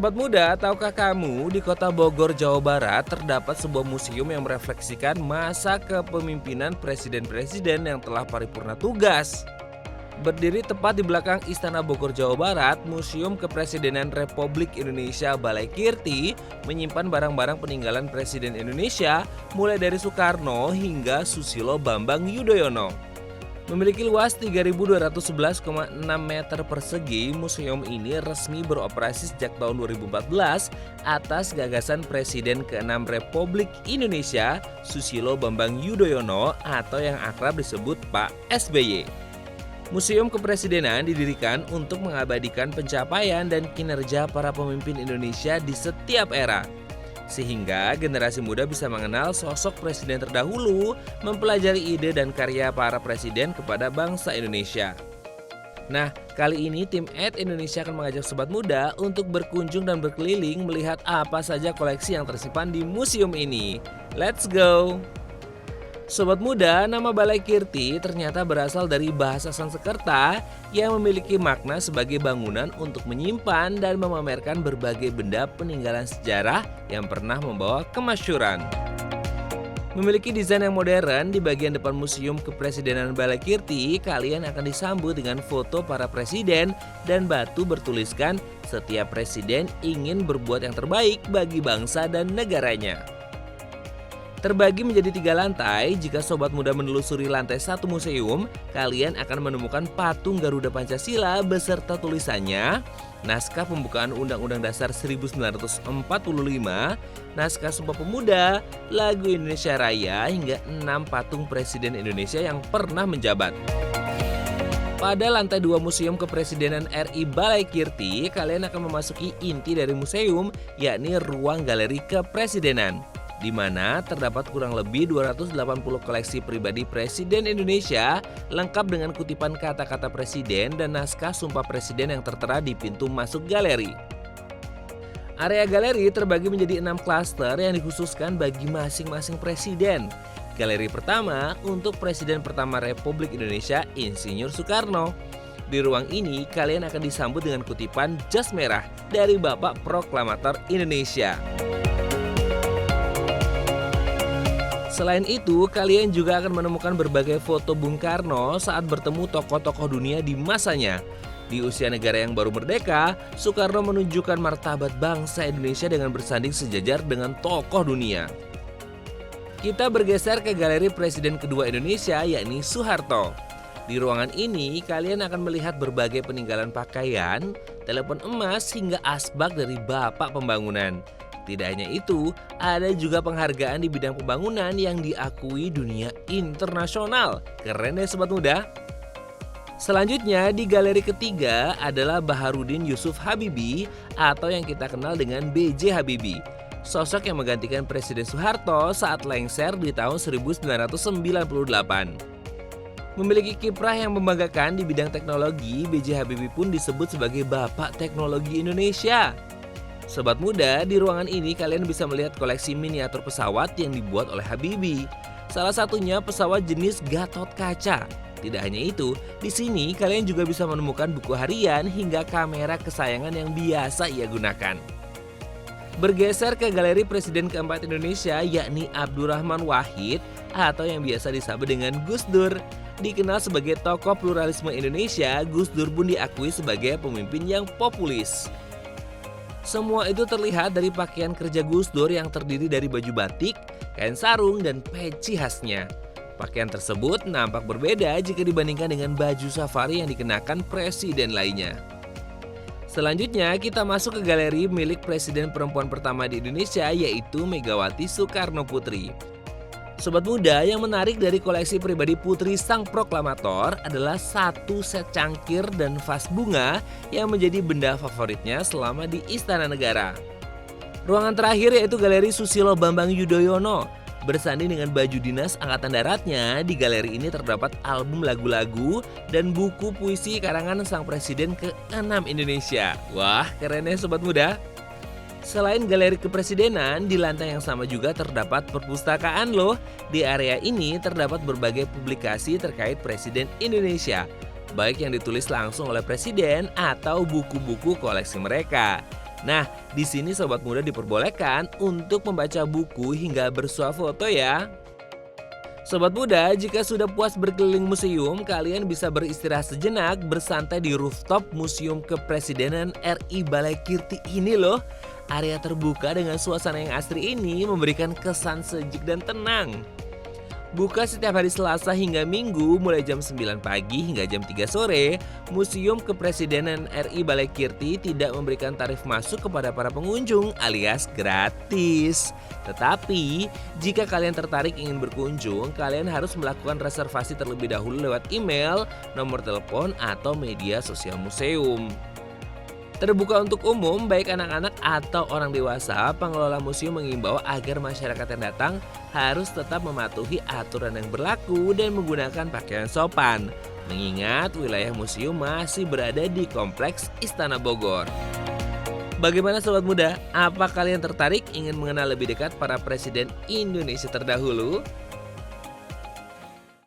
Sobat muda, tahukah kamu di kota Bogor, Jawa Barat terdapat sebuah museum yang merefleksikan masa kepemimpinan presiden-presiden yang telah paripurna tugas. Berdiri tepat di belakang Istana Bogor, Jawa Barat, Museum Kepresidenan Republik Indonesia Balai Kirti menyimpan barang-barang peninggalan Presiden Indonesia mulai dari Soekarno hingga Susilo Bambang Yudhoyono. Memiliki luas 3.211,6 meter persegi, museum ini resmi beroperasi sejak tahun 2014 atas gagasan Presiden ke-6 Republik Indonesia Susilo Bambang Yudhoyono atau yang akrab disebut Pak SBY. Museum Kepresidenan didirikan untuk mengabadikan pencapaian dan kinerja para pemimpin Indonesia di setiap era, sehingga generasi muda bisa mengenal sosok presiden terdahulu, mempelajari ide dan karya para presiden kepada bangsa Indonesia. Nah, kali ini tim Indonesia akan mengajak sobat muda untuk berkunjung dan berkeliling melihat apa saja koleksi yang tersimpan di museum ini. Let's go! Sobat muda, nama Balai Kirti ternyata berasal dari bahasa Sanskerta yang memiliki makna sebagai bangunan untuk menyimpan dan memamerkan berbagai benda peninggalan sejarah yang pernah membawa kemasyhuran. Memiliki desain yang modern, di bagian depan Museum Kepresidenan Balai Kirti, kalian akan disambut dengan foto para presiden dan batu bertuliskan setiap presiden ingin berbuat yang terbaik bagi bangsa dan negaranya. Terbagi menjadi 3 lantai, jika sobat muda menelusuri lantai 1 museum, kalian akan menemukan patung Garuda Pancasila beserta tulisannya, naskah pembukaan Undang-Undang Dasar 1945, naskah Sumpah Pemuda, lagu Indonesia Raya, hingga 6 patung Presiden Indonesia yang pernah menjabat. Pada lantai 2 Museum Kepresidenan RI Balai Kirti, kalian akan memasuki inti dari museum, yakni ruang galeri kepresidenan, di mana terdapat kurang lebih 280 koleksi pribadi Presiden Indonesia lengkap dengan kutipan kata-kata presiden dan naskah sumpah presiden yang tertera di pintu masuk galeri. Area galeri terbagi menjadi 6 klaster yang dikhususkan bagi masing-masing presiden. Galeri pertama untuk Presiden pertama Republik Indonesia Insinyur Soekarno. Di ruang ini kalian akan disambut dengan kutipan jas merah dari Bapak Proklamator Indonesia. Selain itu, kalian juga akan menemukan berbagai foto Bung Karno saat bertemu tokoh-tokoh dunia di masanya. Di usia negara yang baru merdeka, Soekarno menunjukkan martabat bangsa Indonesia dengan bersanding sejajar dengan tokoh dunia. Kita bergeser ke galeri Presiden kedua Indonesia, yakni Soeharto. Di ruangan ini, kalian akan melihat berbagai peninggalan pakaian, telepon emas, hingga asbak dari Bapak Pembangunan. Tidak hanya itu, ada juga penghargaan di bidang pembangunan yang diakui dunia internasional. Keren ya sobat muda? Selanjutnya di galeri ketiga adalah Baharudin Yusuf Habibie atau yang kita kenal dengan B.J. Habibie. Sosok yang menggantikan Presiden Soeharto saat lengser di tahun 1998. Memiliki kiprah yang membanggakan di bidang teknologi, B.J. Habibie pun disebut sebagai Bapak Teknologi Indonesia. Sobat muda, di ruangan ini kalian bisa melihat koleksi miniatur pesawat yang dibuat oleh Habibie. Salah satunya pesawat jenis Gatot Kaca. Tidak hanya itu, di sini kalian juga bisa menemukan buku harian hingga kamera kesayangan yang biasa ia gunakan. Bergeser ke galeri Presiden keempat Indonesia, yakni Abdurrahman Wahid atau yang biasa disapa dengan Gus Dur. Dikenal sebagai tokoh pluralisme Indonesia, Gus Dur pun diakui sebagai pemimpin yang populis. Semua itu terlihat dari pakaian kerja Gus Dur yang terdiri dari baju batik, kain sarung, dan peci khasnya. Pakaian tersebut nampak berbeda jika dibandingkan dengan baju safari yang dikenakan presiden lainnya. Selanjutnya kita masuk ke galeri milik presiden perempuan pertama di Indonesia, yaitu Megawati Soekarno Putri. Sobat muda, yang menarik dari koleksi pribadi Putri Sang Proklamator adalah satu set cangkir dan vas bunga yang menjadi benda favoritnya selama di Istana Negara. Ruangan terakhir yaitu galeri Susilo Bambang Yudhoyono. Bersanding dengan baju dinas Angkatan Daratnya, di galeri ini terdapat album lagu-lagu dan buku puisi karangan sang presiden ke-6 Indonesia. Wah, keren ya sobat muda! Selain galeri kepresidenan, di lantai yang sama juga terdapat perpustakaan loh. Di area ini terdapat berbagai publikasi terkait Presiden Indonesia, baik yang ditulis langsung oleh presiden atau buku-buku koleksi mereka. Nah, di sini sobat muda diperbolehkan untuk membaca buku hingga bersuah foto ya. Sobat muda, jika sudah puas berkeliling museum, kalian bisa beristirahat sejenak bersantai di rooftop Museum Kepresidenan RI Balai Kirti ini loh. Area terbuka dengan suasana yang asri ini memberikan kesan sejuk dan tenang. Buka setiap hari Selasa hingga Minggu mulai jam 9 pagi hingga jam 3 sore, Museum Kepresidenan RI Balai Kirti tidak memberikan tarif masuk kepada para pengunjung alias gratis. Tetapi, jika kalian tertarik ingin berkunjung, kalian harus melakukan reservasi terlebih dahulu lewat email, nomor telepon, atau media sosial museum. Terbuka untuk umum, baik anak-anak atau orang dewasa, pengelola museum mengimbau agar masyarakat yang datang harus tetap mematuhi aturan yang berlaku dan menggunakan pakaian sopan. Mengingat wilayah museum masih berada di Kompleks Istana Bogor. Bagaimana sobat muda? Apa kalian tertarik ingin mengenal lebih dekat para presiden Indonesia terdahulu?